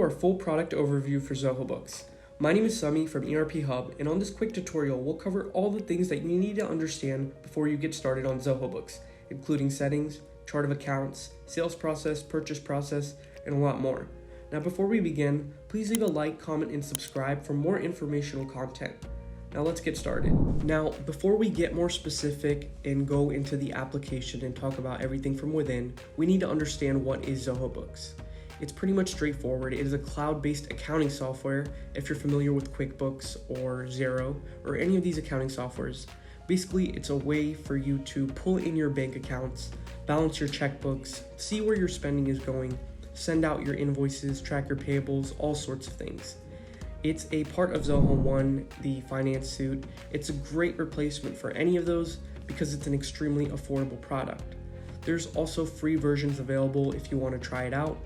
our full product overview for Zoho Books. My name is Sami from ERP Hub, and on this quick tutorial, we'll cover all the things that you need to understand before you get started on Zoho Books, including settings, chart of accounts, sales process, purchase process, and a lot more. Now before we begin, please leave a like, comment, and subscribe for more informational content. Now let's get started. Now, before we get more specific and go into the application and talk about everything from within, we need to understand what is Zoho Books. It's pretty much straightforward. It is a cloud-based accounting software. If you're familiar with QuickBooks or Xero or any of these accounting softwares, basically it's a way for you to pull in your bank accounts, balance your checkbooks, see where your spending is going, send out your invoices, track your payables, all sorts of things. It's a part of Zoho One, the finance suite. It's a great replacement for any of those because it's an extremely affordable product. There's also free versions available if you want to try it out.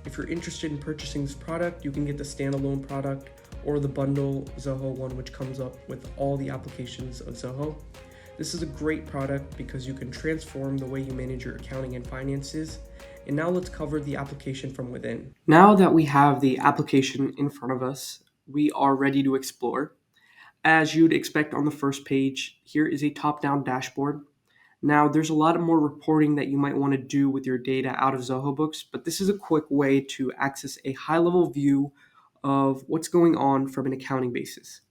If you're interested in purchasing this product, you can get the standalone product or the bundle Zoho One, which comes up with all the applications of Zoho. This is a great product because you can transform the way you manage your accounting and finances. And now let's cover the application from within. Now that we have the application in front of us, we are ready to explore. As you'd expect on the first page, here is a top-down dashboard. Now, there's a lot more reporting that you might want to do with your data out of Zoho Books, but this is a quick way to access a high-level view of what's going on from an accounting basis.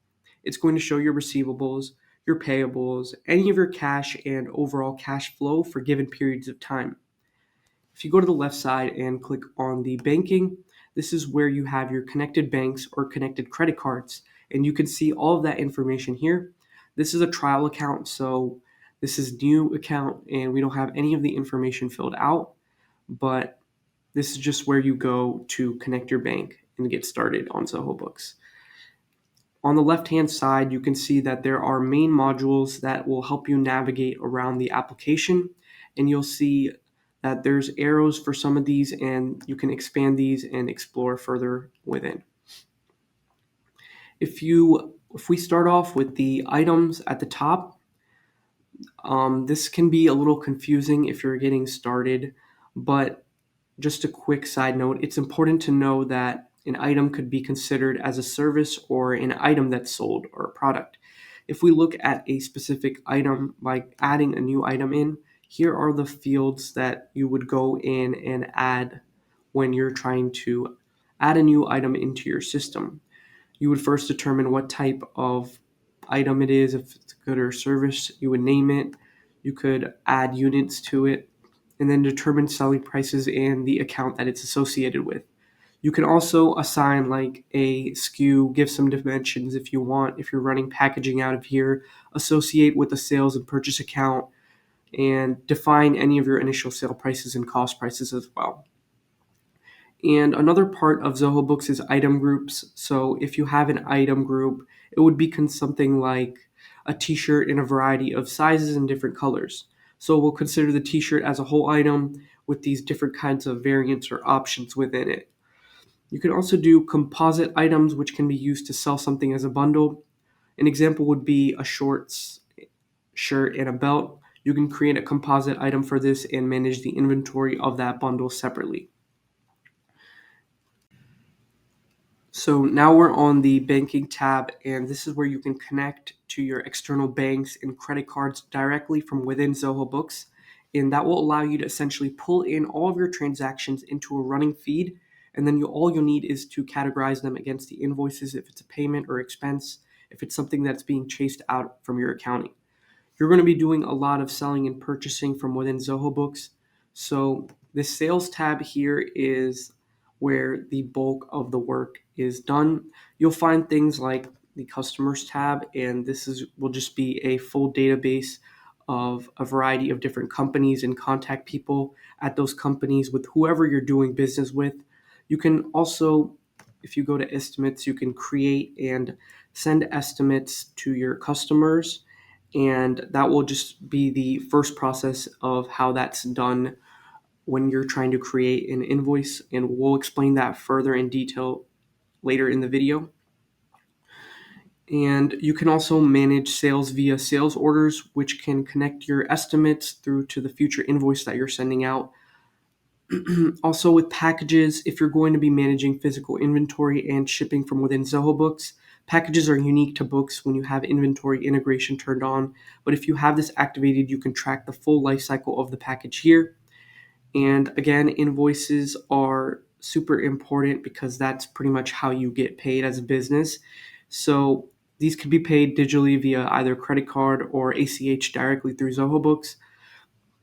It's going to show your receivables, your payables, any of your cash and overall cash flow for given periods of time. If you go to the left side and click on the banking, this is where you have your connected banks or connected credit cards, and you can see all of that information here. This is a trial account, so this is new account and we don't have any of the information filled out, but this is just where you go to connect your bank and get started on Zoho Books. On the left-hand side, you can see that there are main modules that will help you navigate around the application, and you'll see that there's arrows for some of these and you can expand these and explore further within. If we start off with the items at the top, this can be a little confusing if you're getting started, but just a quick side note, it's important to know that an item could be considered as a service or an item that's sold or a product. If we look at a specific item, like adding a new item in, here are the fields that you would go in and add when you're trying to add a new item into your system. You would first determine what type of item it is, if it's a good or service, you would name it. You could add units to it and then determine selling prices and the account that it's associated with. You can also assign like a SKU, give some dimensions if you want, if you're running packaging out of here, associate with the sales and purchase account, and define any of your initial sale prices and cost prices as well. And another part of Zoho Books is item groups. So if you have an item group, it would be something like a t-shirt in a variety of sizes and different colors. So we'll consider the t-shirt as a whole item with these different kinds of variants or options within it. You can also do composite items, which can be used to sell something as a bundle. An example would be a shorts, shirt, and a belt. You can create a composite item for this and manage the inventory of that bundle separately. So now we're on the banking tab, and this is where you can connect to your external banks and credit cards directly from within Zoho Books. And that will allow you to essentially pull in all of your transactions into a running feed. And then all you'll need is to categorize them against the invoices if it's a payment or expense, if it's something that's being chased out from your accounting. You're going to be doing a lot of selling and purchasing from within Zoho Books. So this sales tab here is where the bulk of the work is done. You'll find things like the customers tab, and will just be a full database of a variety of different companies and contact people at those companies with whoever you're doing business with. You can also, if you go to estimates, you can create and send estimates to your customers, and that will just be the first process of how that's done when you're trying to create an invoice, and we'll explain that further in detail later in the video. And you can also manage sales via sales orders, which can connect your estimates through to the future invoice that you're sending out. Also, with packages, if you're going to be managing physical inventory and shipping from within Zoho Books, packages are unique to Books when you have inventory integration turned on. But if you have this activated, you can track the full life cycle of the package here. And again, invoices are super important because that's pretty much how you get paid as a business. So these can be paid digitally via either credit card or ACH directly through Zoho Books.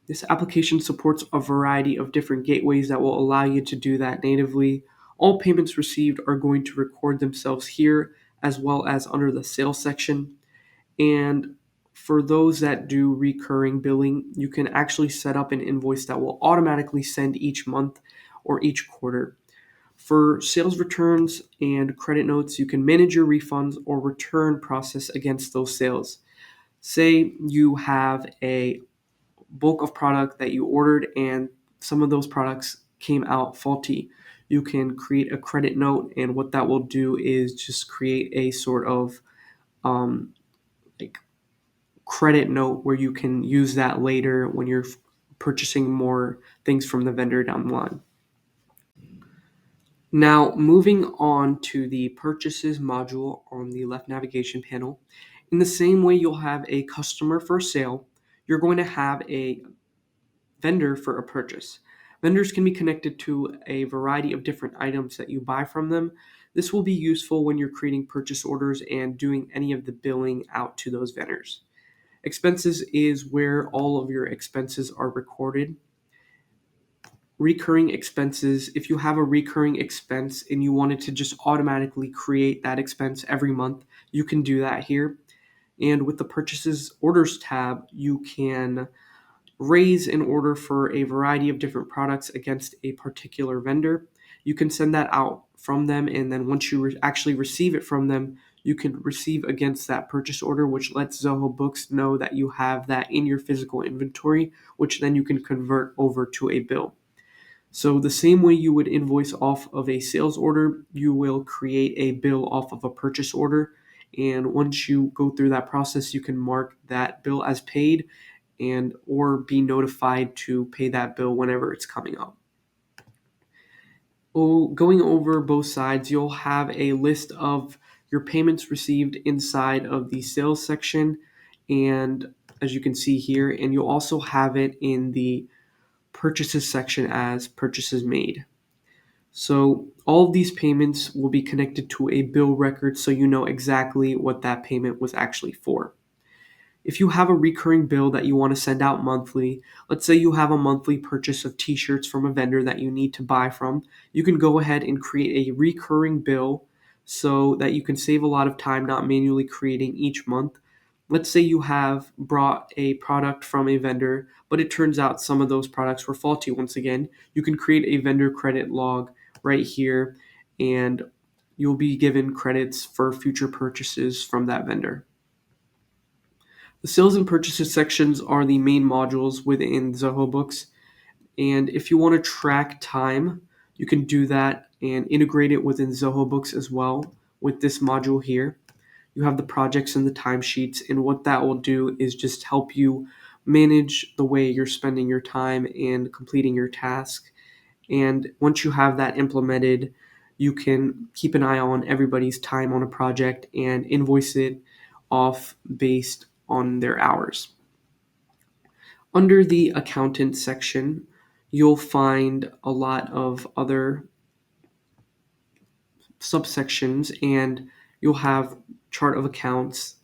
This application supports a variety of different gateways that will allow you to do that natively. All payments received are going to record themselves here as well as under the sales section. And for those that do recurring billing, you can actually set up an invoice that will automatically send each month or each quarter. For sales returns and credit notes, you can manage your refunds or return process against those sales. Say you have a bulk of product that you ordered and some of those products came out faulty. You can create a credit note, and what that will do is just create a sort of like credit note where you can use that later when you're purchasing more things from the vendor down the line. Now, moving on to the purchases module on the left navigation panel. In the same way you'll have a customer for sale, you're going to have a vendor for a purchase. Vendors can be connected to a variety of different items that you buy from them. This will be useful when you're creating purchase orders and doing any of the billing out to those vendors. Expenses is where all of your expenses are recorded. Recurring expenses, if you have a recurring expense and you wanted to just automatically create that expense every month, you can do that here. And with the purchases orders tab, you can raise an order for a variety of different products against a particular vendor. You can send that out from them, and then once you actually receive it from them, you can receive against that purchase order, which lets Zoho Books know that you have that in your physical inventory, which then you can convert over to a bill. So the same way you would invoice off of a sales order, you will create a bill off of a purchase order. And once you go through that process, you can mark that bill as paid and or be notified to pay that bill whenever it's coming up. Going over both sides, you'll have a list of your payments received inside of the sales section, and as you can see here, and you'll also have it in the purchases section as purchases made. So all of these payments will be connected to a bill record so you know exactly what that payment was actually for. If you have a recurring bill that you want to send out monthly, let's say you have a monthly purchase of t-shirts from a vendor that you need to buy from, you can go ahead and create a recurring bill so that you can save a lot of time not manually creating each month. Let's say you have brought a product from a vendor, but it turns out some of those products were faulty once again. You can create a vendor credit log right here, and you'll be given credits for future purchases from that vendor. The sales and purchases sections are the main modules within Zoho Books. And if you want to track time, you can do that and integrate it within Zoho Books as well with this module here. You have the projects and the timesheets, and what that will do is just help you manage the way you're spending your time and completing your task. And once you have that implemented, you can keep an eye on everybody's time on a project and invoice it off based on their hours. Under the accountant section, you'll find a lot of other subsections, and you'll have chart of accounts,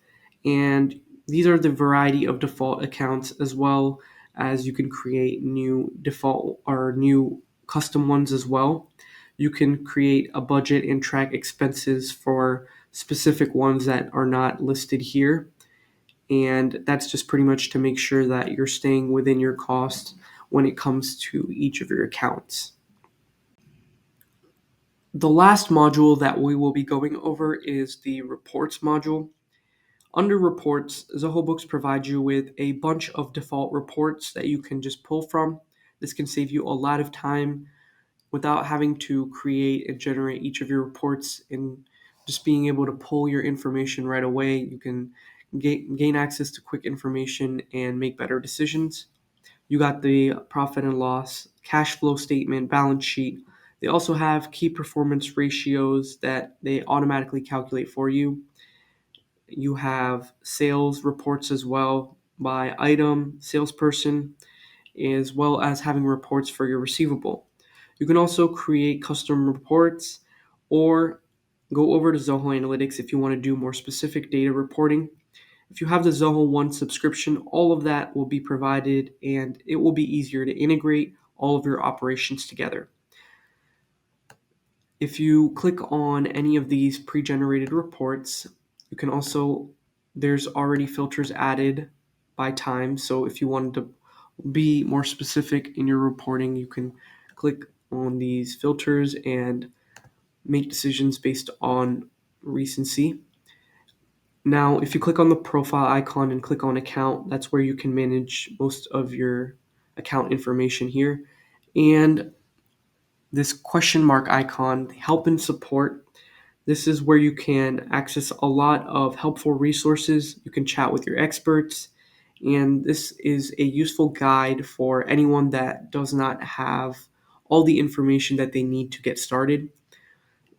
and these are the variety of default accounts, as well as you can create new default or new custom ones as well. You can create a budget and track expenses for specific ones that are not listed here. And that's just pretty much to make sure that you're staying within your costs when it comes to each of your accounts. The last module that we will be going over is the reports module. Under reports, Zoho Books provides you with a bunch of default reports that you can just pull from. This can save you a lot of time without having to create and generate each of your reports, and just being able to pull your information right away. You can gain access to quick information and make better decisions. You got the profit and loss, cash flow statement, balance sheet. They also have key performance ratios that they automatically calculate for you. You have sales reports as well by item, salesperson, as well as having reports for your receivable. You can also create custom reports or go over to Zoho Analytics if you want to do more specific data reporting. If you have the Zoho One subscription, all of that will be provided and it will be easier to integrate all of your operations together. If you click on any of these pre-generated reports, you can also, there's already filters added by time. So if you wanted to be more specific in your reporting, you can click on these filters and make decisions based on recency. Now, if you click on the profile icon and click on account, that's where you can manage most of your account information here. And this question mark icon, help and support, this is where you can access a lot of helpful resources. You can chat with your experts, and this is a useful guide for anyone that does not have all the information that they need to get started.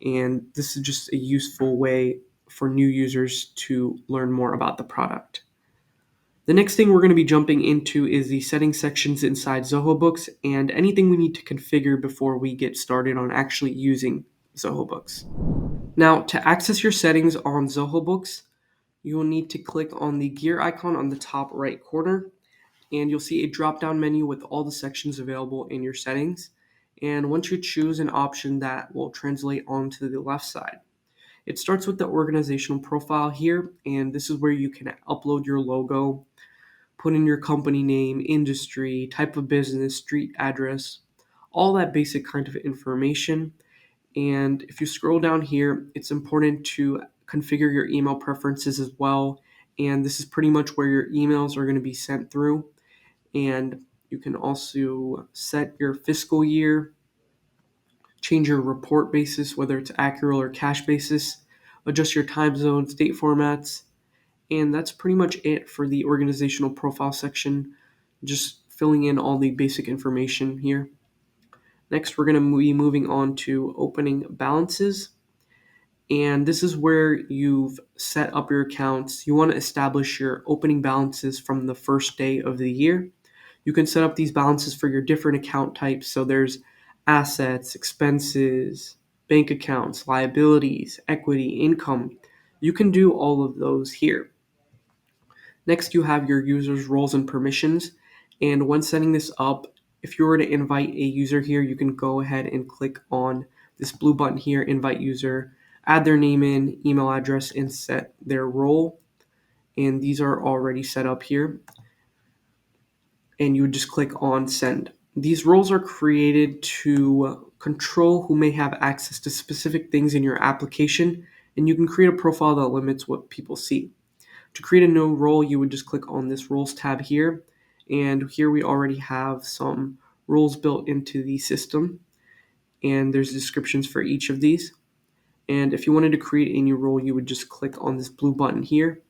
And this is just a useful way for new users to learn more about the product. The next thing we're going to be jumping into is the settings sections inside Zoho Books and anything we need to configure before we get started on actually using Zoho Books. Now, to access your settings on Zoho Books, you will need to click on the gear icon on the top right corner, and you'll see a drop-down menu with all the sections available in your settings. And once you choose an option, that will translate onto the left side. It starts with the organizational profile here, and this is where you can upload your logo, put in your company name, industry, type of business, street address, all that basic kind of information. And if you scroll down here, it's important to configure your email preferences as well. And this is pretty much where your emails are going to be sent through. And you can also set your fiscal year, change your report basis, whether it's accurate or cash basis, adjust your time zones, date formats, and that's pretty much it for the organizational profile section, just filling in all the basic information here. Next, we're going to be moving on to opening balances. And this is where you've set up your accounts. You want to establish your opening balances from the first day of the year. You can set up these balances for your different account types. So there's assets, expenses, bank accounts, liabilities, equity, income. You can do all of those here. Next, you have your user's roles and permissions. And when setting this up, if you were to invite a user here, you can go ahead and click on this blue button here, invite user, add their name in, email address, and set their role. And these are already set up here. And you would just click on send. These roles are created to control who may have access to specific things in your application, and you can create a profile that limits what people see. To create a new role, you would just click on this roles tab here, and here we already have some roles built into the system, and there's descriptions for each of these. And if you wanted to create a new role, you would just click on this blue button here,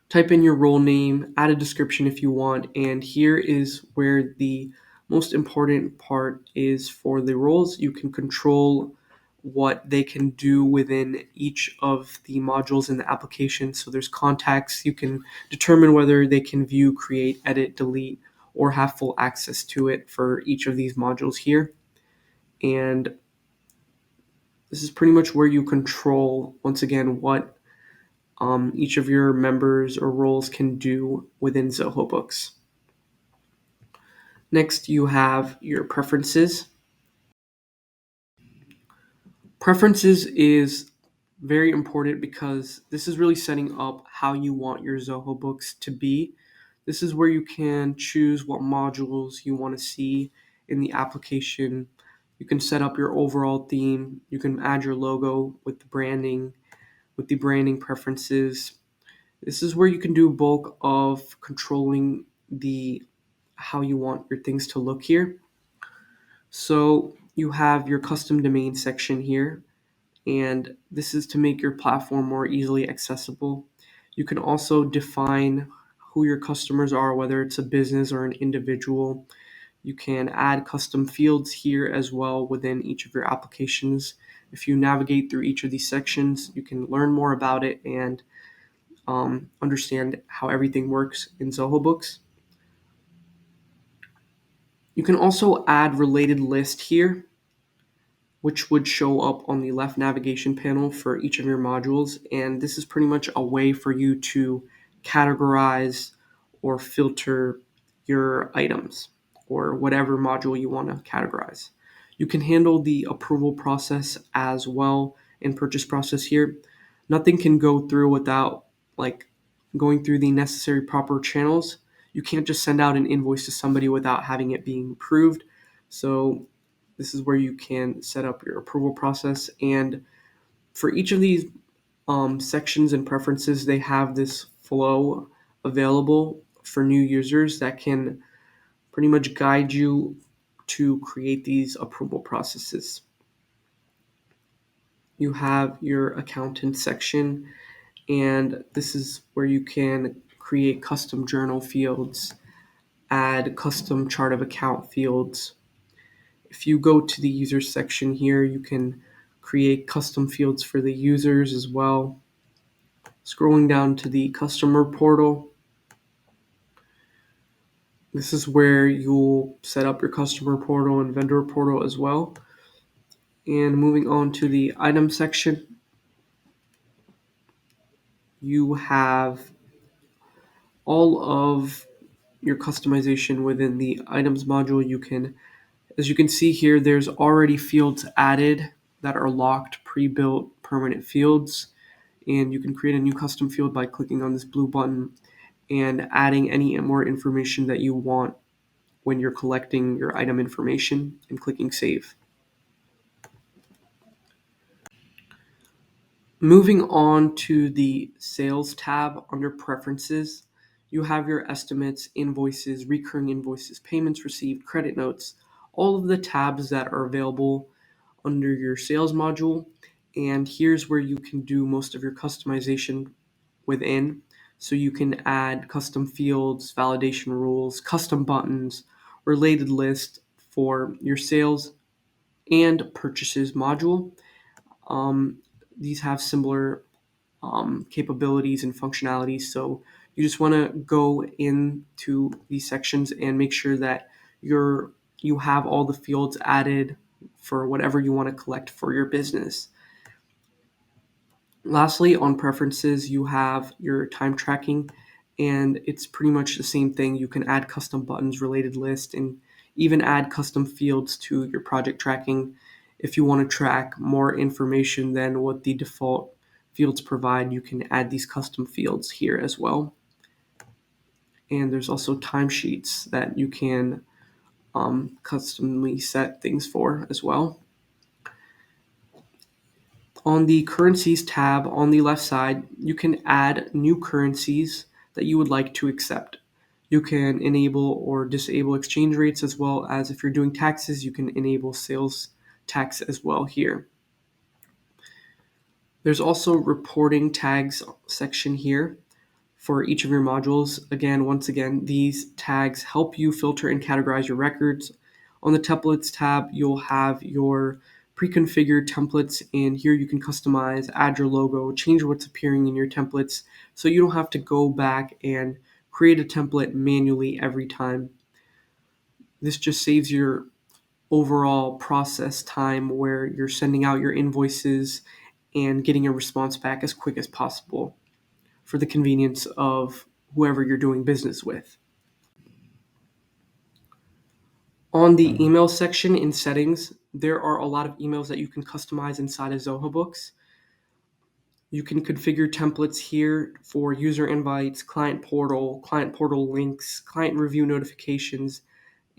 type in your role name, add a description if you want, and here is where the most important part is for the roles. You can control what they can do within each of the modules in the application. So there's contacts. You can determine whether they can view, create, edit, delete, or have full access to it for each of these modules here. And this is pretty much where you control, once again, what each of your members or roles can do within Zoho Books. Next, you have your preferences. Preferences is very important because this is really setting up how you want your Zoho Books to be. This is where you can choose what modules you want to see in the application. You can set up your overall theme. You can add your logo with the branding preferences. This is where you can do bulk of controlling how you want your things to look here. So you have your custom domain section here, and this is to make your platform more easily accessible. You can also define who your customers are, whether it's a business or an individual. You can add custom fields here as well within each of your applications. If you navigate through each of these sections, you can learn more about it and understand how everything works in Zoho Books. You can also add related list here, which would show up on the left navigation panel for each of your modules. And this is pretty much a way for you to categorize or filter your items or whatever module you want to categorize. You can handle the approval process as well and purchase process here. Nothing can go through without going through the necessary proper channels. You can't just send out an invoice to somebody without having it being approved. So this is where you can set up your approval process. And for each of these sections and preferences, they have this flow available for new users that can pretty much guide you to create these approval processes. You have your accountant section, and this is where you can create custom journal fields, add custom chart of account fields. If you go to the users section here, you can create custom fields for the users as well. Scrolling down to the customer portal, this is where you'll set up your customer portal and vendor portal as well. And moving on to the item section, you have all of your customization within the items module. As you can see here, there's already fields added that are locked, pre-built, permanent fields. And you can create a new custom field by clicking on this blue button and adding any more information that you want when you're collecting your item information and clicking save. Moving on to the sales tab under preferences, you have your estimates, invoices, recurring invoices, payments received, credit notes, all of the tabs that are available under your sales module. And here's where you can do most of your customization within. So you can add custom fields, validation rules, custom buttons, related list for your sales and purchases module. These have similar capabilities and functionalities. So you just want to go into these sections and make sure that you have all the fields added for whatever you want to collect for your business. Lastly, on preferences, you have your time tracking, and it's pretty much the same thing. You can add custom buttons, related list, and even add custom fields to your project tracking. If you want to track more information than what the default fields provide, you can add these custom fields here as well. And there's also timesheets that you can customly set things for as well. On the currencies tab on the left side, you can add new currencies that you would like to accept. You can enable or disable exchange rates, as well as if you're doing taxes, you can enable sales tax as well here. There's also reporting tags section here for each of your modules. Once again, these tags help you filter and categorize your records. On the templates tab, you'll have your pre-configured templates, and here you can customize, add your logo, change what's appearing in your templates, so you don't have to go back and create a template manually every time. This just saves your overall process time where you're sending out your invoices and getting a response back as quick as possible for the convenience of whoever you're doing business with. On the email section in settings, there are a lot of emails that you can customize inside of Zoho Books. You can configure templates here for user invites, client portal links, client review notifications,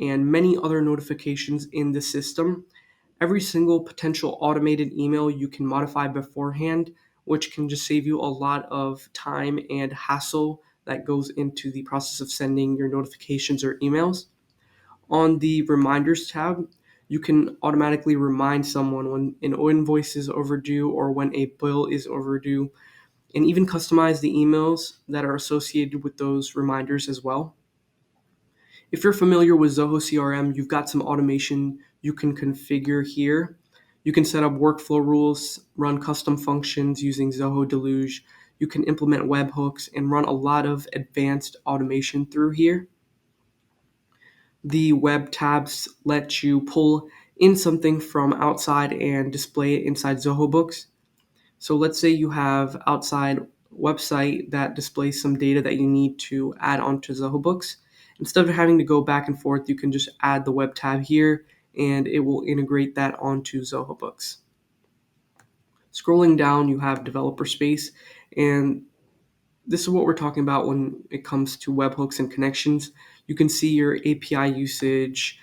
and many other notifications in the system. Every single potential automated email you can modify beforehand, which can just save you a lot of time and hassle that goes into the process of sending your notifications or emails. On the reminders tab, you can automatically remind someone when an invoice is overdue or when a bill is overdue. and even customize the emails that are associated with those reminders as well. If you're familiar with Zoho CRM, you've got some automation you can configure here. You can set up workflow rules, run custom functions using Zoho Deluge. You can implement webhooks and run a lot of advanced automation through here. The web tabs let you pull in something from outside and display it inside Zoho Books. So let's say you have outside website that displays some data that you need to add onto Zoho Books. Instead of having to go back and forth, you can just add the web tab here and it will integrate that onto Zoho Books. Scrolling down, you have developer space, and this is what we're talking about when it comes to webhooks and connections. You can see your API usage,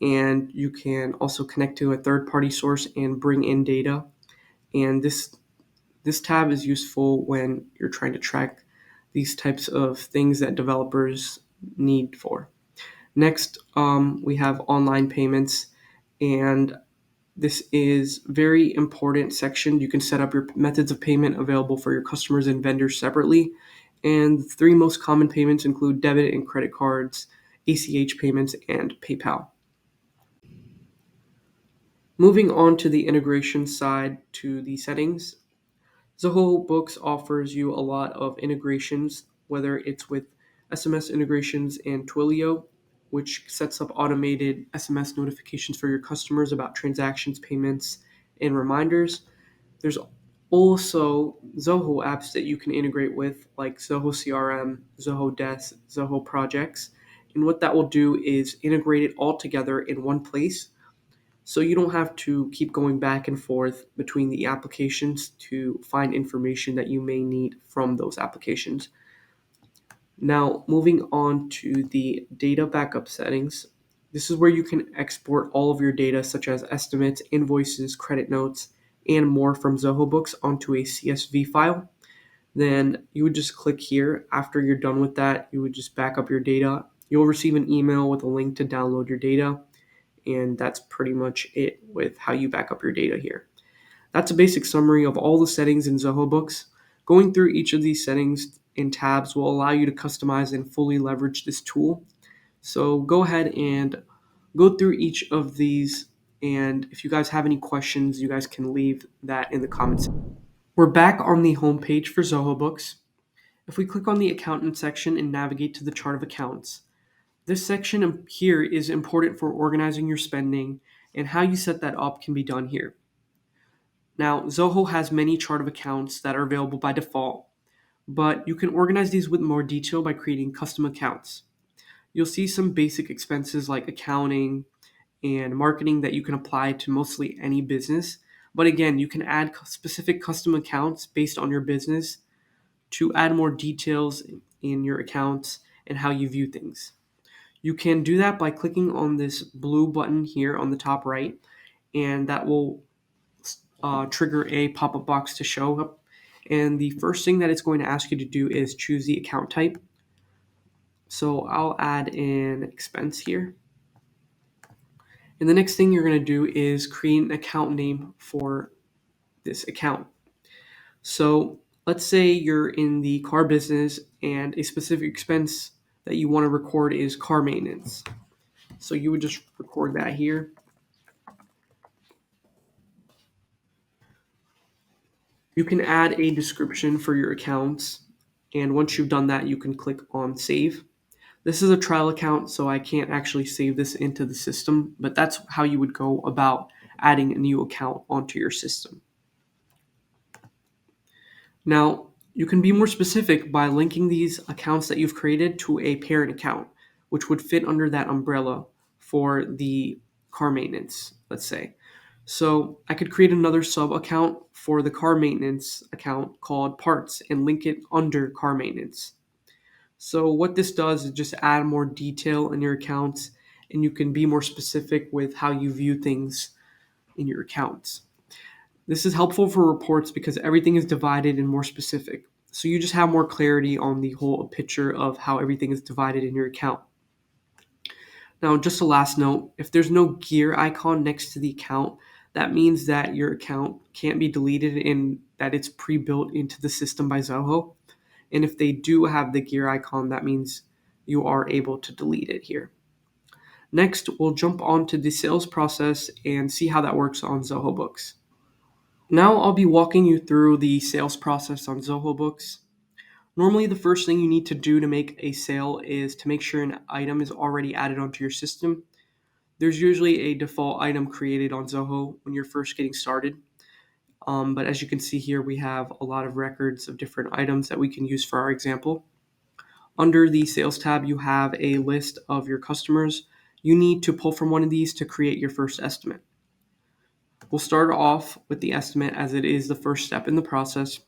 and you can also connect to a third-party source and bring in data. And this tab is useful when you're trying to track these types of things that developers need for. Next, we have online payments, and this is very important section. You can set up your methods of payment available for your customers and vendors separately. And the three most common payments include debit and credit cards, ACH payments, and PayPal. Moving on to the integration side to the settings, Zoho Books offers you a lot of integrations, whether it's with SMS integrations and Twilio, which sets up automated SMS notifications for your customers about transactions, payments, and reminders. There's also Zoho apps that you can integrate with, like Zoho CRM, Zoho Desk, Zoho Projects. And what that will do is integrate it all together in one place, so you don't have to keep going back and forth between the applications to find information that you may need from those applications. Now, moving on to the data backup settings. This is where you can export all of your data, such as estimates, invoices, credit notes, and more from Zoho Books onto a CSV file. Then you would just click here. After you're done with that, you would just back up your data. You'll receive an email with a link to download your data. And that's pretty much it with how you back up your data here. That's a basic summary of all the settings in Zoho Books. Going through each of these settings in tabs will allow you to customize and fully leverage this tool. So go ahead and go through each of these, and if you guys have any questions, you guys can leave that in the comments. We're back on the home page for Zoho Books. If we click on the accountant section and navigate to the chart of accounts, this section here is important for organizing your spending, and how you set that up can be done here. Now, Zoho has many chart of accounts that are available by default, but you can organize these with more detail by creating custom accounts. You'll see some basic expenses like accounting and marketing that you can apply to mostly any business. But again, you can add specific custom accounts based on your business to add more details in your accounts and how you view things. You can do that by clicking on this blue button here on the top right, and that will trigger a pop-up box to show up. And the first thing that it's going to ask you to do is choose the account type. So I'll add an expense here. And the next thing you're going to do is create an account name for this account. So let's say you're in the car business and a specific expense that you want to record is car maintenance. So you would just record that here. You can add a description for your accounts, and once you've done that, you can click on Save. This is a trial account, so I can't actually save this into the system, but that's how you would go about adding a new account onto your system. Now, you can be more specific by linking these accounts that you've created to a parent account, which would fit under that umbrella for the car maintenance, let's say. So I could create another sub account for the car maintenance account called parts and link it under car maintenance. So what this does is just add more detail in your accounts, and you can be more specific with how you view things in your accounts. This is helpful for reports because everything is divided and more specific. So you just have more clarity on the whole picture of how everything is divided in your account. Now, just a last note, if there's no gear icon next to the account, that means that your account can't be deleted and that it's pre-built into the system by Zoho. And if they do have the gear icon, that means you are able to delete it here. Next, we'll jump onto the sales process and see how that works on Zoho Books. Now I'll be walking you through the sales process on Zoho Books. Normally, the first thing you need to do to make a sale is to make sure an item is already added onto your system. There's usually a default item created on Zoho when you're first getting started. But as you can see here, we have a lot of records of different items that we can use for our example. Under the sales tab, you have a list of your customers. You need to pull from one of these to create your first estimate. We'll start off with the estimate as it is the first step in the process.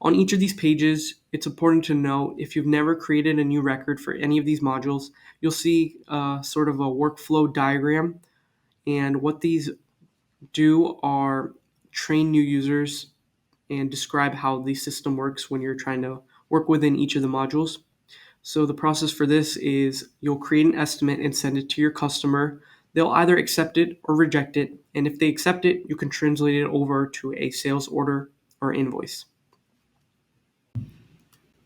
On each of these pages, it's important to know if you've never created a new record for any of these modules, you'll see sort of a workflow diagram. And what these do are train new users and describe how the system works when you're trying to work within each of the modules. So the process for this is you'll create an estimate and send it to your customer. They'll either accept it or reject it. And if they accept it, you can translate it over to a sales order or invoice.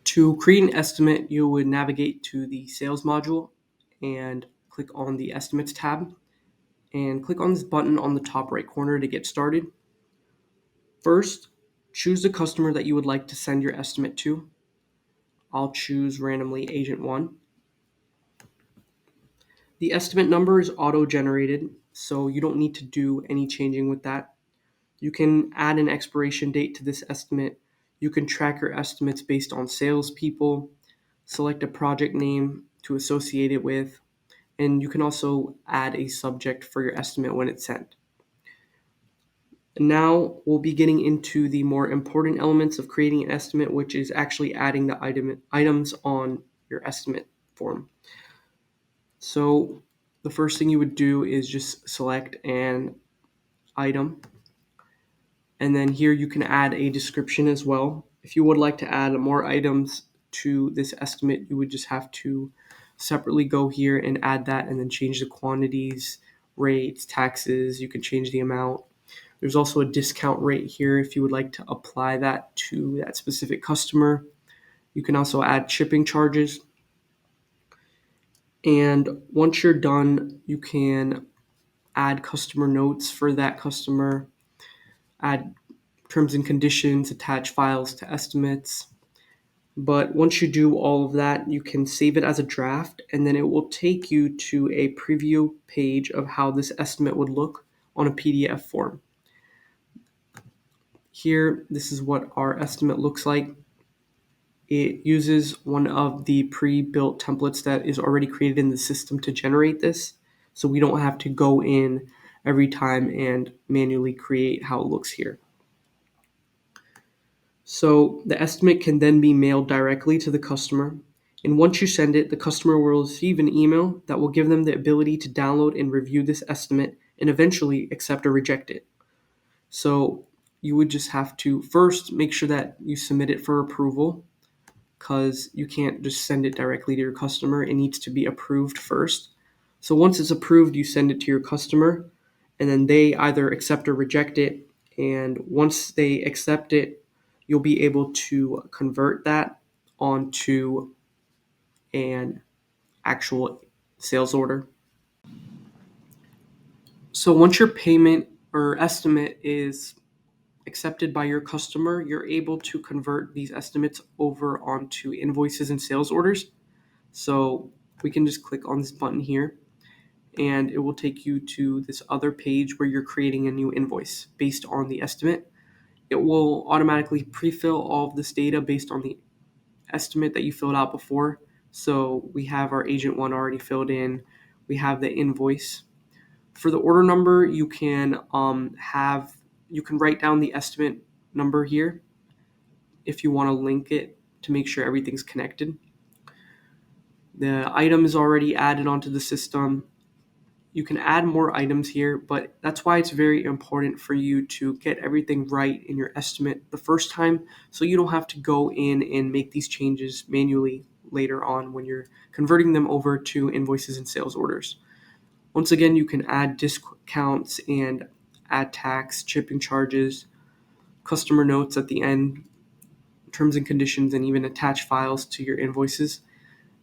To create an estimate, you would navigate to the sales module and click on the estimates tab and click on this button on the top right corner to get started. First, choose the customer that you would like to send your estimate to. I'll choose randomly Agent 1. The estimate number is auto-generated, so you don't need to do any changing with that. You can add an expiration date to this estimate. You can track your estimates based on salespeople, select a project name to associate it with, and you can also add a subject for your estimate when it's sent. And now we'll be getting into the more important elements of creating an estimate, which is actually adding the items on your estimate form. So the first thing you would do is just select an item. And then here you can add a description as well. If you would like to add more items to this estimate, you would just have to separately go here and add that and then change the quantities, rates, taxes. You can change the amount. There's also a discount rate here if you would like to apply that to that specific customer. You can also add shipping charges. And once you're done, you can add customer notes for that customer, add terms and conditions, attach files to estimates. But once you do all of that, you can save it as a draft, and then it will take you to a preview page of how this estimate would look on a PDF form. Here, this is what our estimate looks like. It uses one of the pre-built templates that is already created in the system to generate this, so we don't have to go in every time and manually create how it looks here. So the estimate can then be mailed directly to the customer, and once you send it, the customer will receive an email that will give them the ability to download and review this estimate and eventually accept or reject it. So you would just have to first make sure that you submit it for approval, because you can't just send it directly to your customer. It needs to be approved first. So once it's approved, you send it to your customer, and then they either accept or reject it. And once they accept it, you'll be able to convert that onto an actual sales order. So once your payment or estimate is accepted by your customer, you're able to convert these estimates over onto invoices and sales orders. So we can just click on this button here, and it will take you to this other page where you're creating a new invoice based on the estimate. It will automatically pre-fill all of this data based on the estimate that you filled out before. So we have our Agent 1 already filled in. We have the invoice. For the order number, you can write down the estimate number here if you want to link it to make sure everything's connected. The item is already added onto the system. You can add more items here, but that's why it's very important for you to get everything right in your estimate the first time, so you don't have to go in and make these changes manually later on when you're converting them over to invoices and sales orders. Once again, you can add discounts and add tax, shipping charges. customer notes at the end, terms and conditions, and even attach files to your invoices.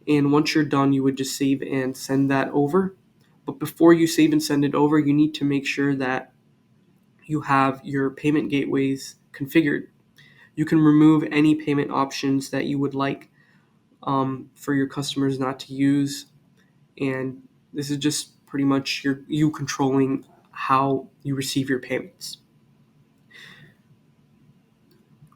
And once you're done, you would just save and send that over. But before you save and send it over, you need to make sure that you have your payment gateways configured. You can remove any payment options that you would like for your customers not to use. And this is just pretty much you controlling how you receive your payments.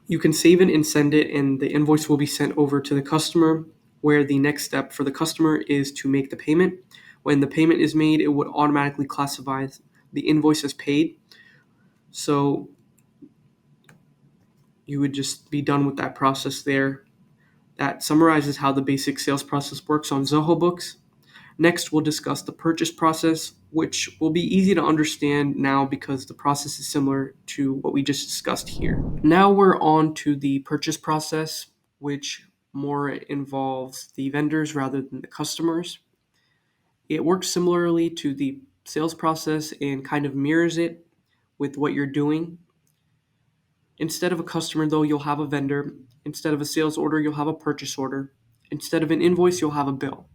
You can save it and send it, and the invoice will be sent over to the customer, where the next step for the customer is to make the payment. When the payment is made, it would automatically classify the invoice as paid. So you would just be done with that process there. That summarizes how the basic sales process works on Zoho Books. Next, we'll discuss the purchase process, which will be easy to understand now because the process is similar to what we just discussed here. Now we're on to the purchase process, which more involves the vendors rather than the customers. It works similarly to the sales process and kind of mirrors it with what you're doing. Instead of a customer, though, you'll have a vendor. Instead of a sales order, you'll have a purchase order. Instead of an invoice, you'll have a bill.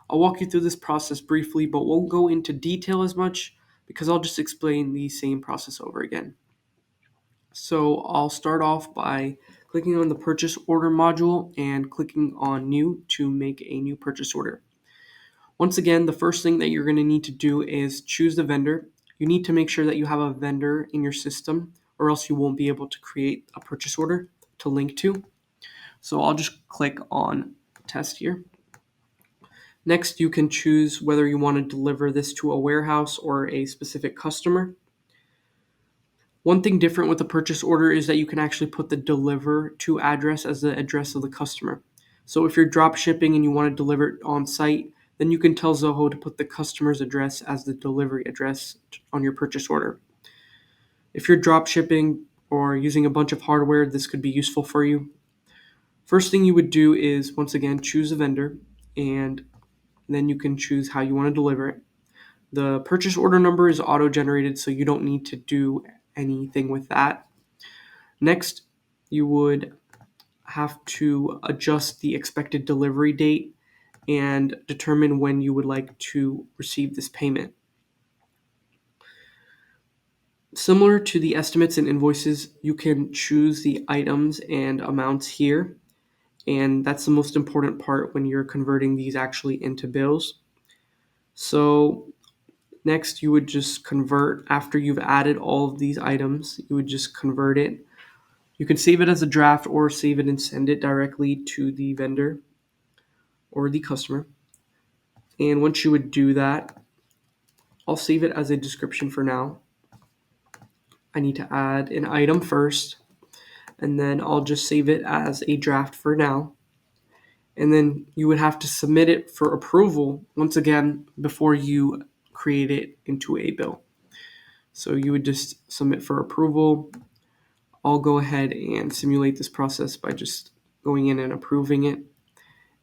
I'll walk you through this process briefly, but won't go into detail as much because I'll just explain the same process over again. So I'll start off by clicking on the purchase order module and clicking on new to make a new purchase order. Once again, the first thing that you're going to need to do is choose the vendor. You need to make sure that you have a vendor in your system, or else you won't be able to create a purchase order to link to. So I'll just click on test here. Next, you can choose whether you want to deliver this to a warehouse or a specific customer. One thing different with the purchase order is that you can actually put the deliver to address as the address of the customer. So if you're drop shipping and you want to deliver it on site, then you can tell Zoho to put the customer's address as the delivery address on your purchase order. If you're drop shipping or using a bunch of hardware, this could be useful for you. First thing you would do is, once again, choose a vendor, and then you can choose how you want to deliver it. The purchase order number is auto-generated, so you don't need to do anything with that. Next, you would have to adjust the expected delivery date and determine when you would like to receive this payment. Similar to the estimates and invoices, you can choose the items and amounts here, and that's the most important part when you're converting these actually into bills. So next, you would just convert. After you've added all of these items, you would just convert it. You can save it as a draft or save it and send it directly to the vendor or the customer. And once you would do that, I'll save it as a description for now. I need to add an item first, and then I'll just save it as a draft for now. And then you would have to submit it for approval once again before you create it into a bill. So you would just submit for approval. I'll go ahead and simulate this process by just going in and approving it.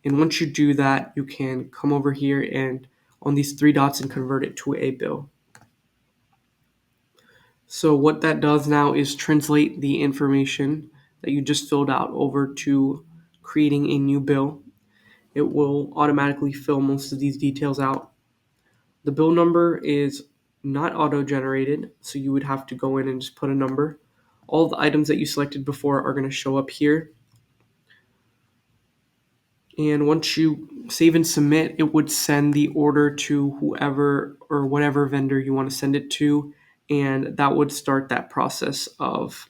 And once you do that, you can come over here and on these three dots and convert it to a bill. So what that does now is translate the information that you just filled out over to creating a new bill. It will automatically fill most of these details out. The bill number is not auto-generated, so you would have to go in and just put a number. All the items that you selected before are going to show up here. And once you save and submit, it would send the order to whoever or whatever vendor you want to send it to, and that would start that process of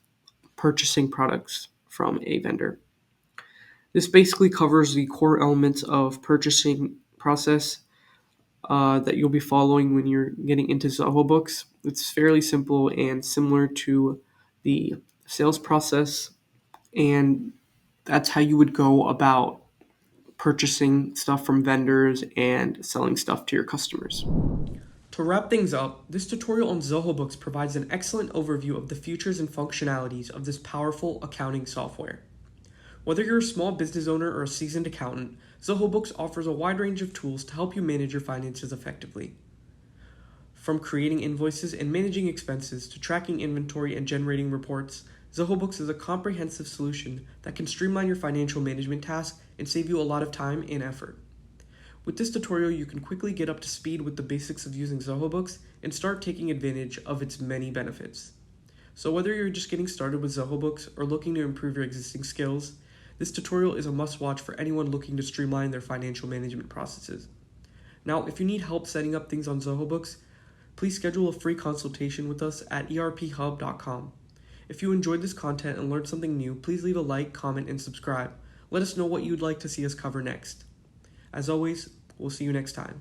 purchasing products from a vendor. This basically covers the core elements of purchasing process that you'll be following when you're getting into Zoho Books. It's fairly simple and similar to the sales process, and that's how you would go about purchasing stuff from vendors and selling stuff to your customers. To wrap things up, this tutorial on Zoho Books provides an excellent overview of the features and functionalities of this powerful accounting software. Whether you're a small business owner or a seasoned accountant, Zoho Books offers a wide range of tools to help you manage your finances effectively. From creating invoices and managing expenses to tracking inventory and generating reports, Zoho Books is a comprehensive solution that can streamline your financial management tasks and save you a lot of time and effort. With this tutorial, you can quickly get up to speed with the basics of using Zoho Books and start taking advantage of its many benefits. So whether you're just getting started with Zoho Books or looking to improve your existing skills, this tutorial is a must-watch for anyone looking to streamline their financial management processes. Now, if you need help setting up things on Zoho Books, please schedule a free consultation with us at erphub.com. If you enjoyed this content and learned something new, please leave a like, comment, and subscribe. Let us know what you'd like to see us cover next. As always, we'll see you next time.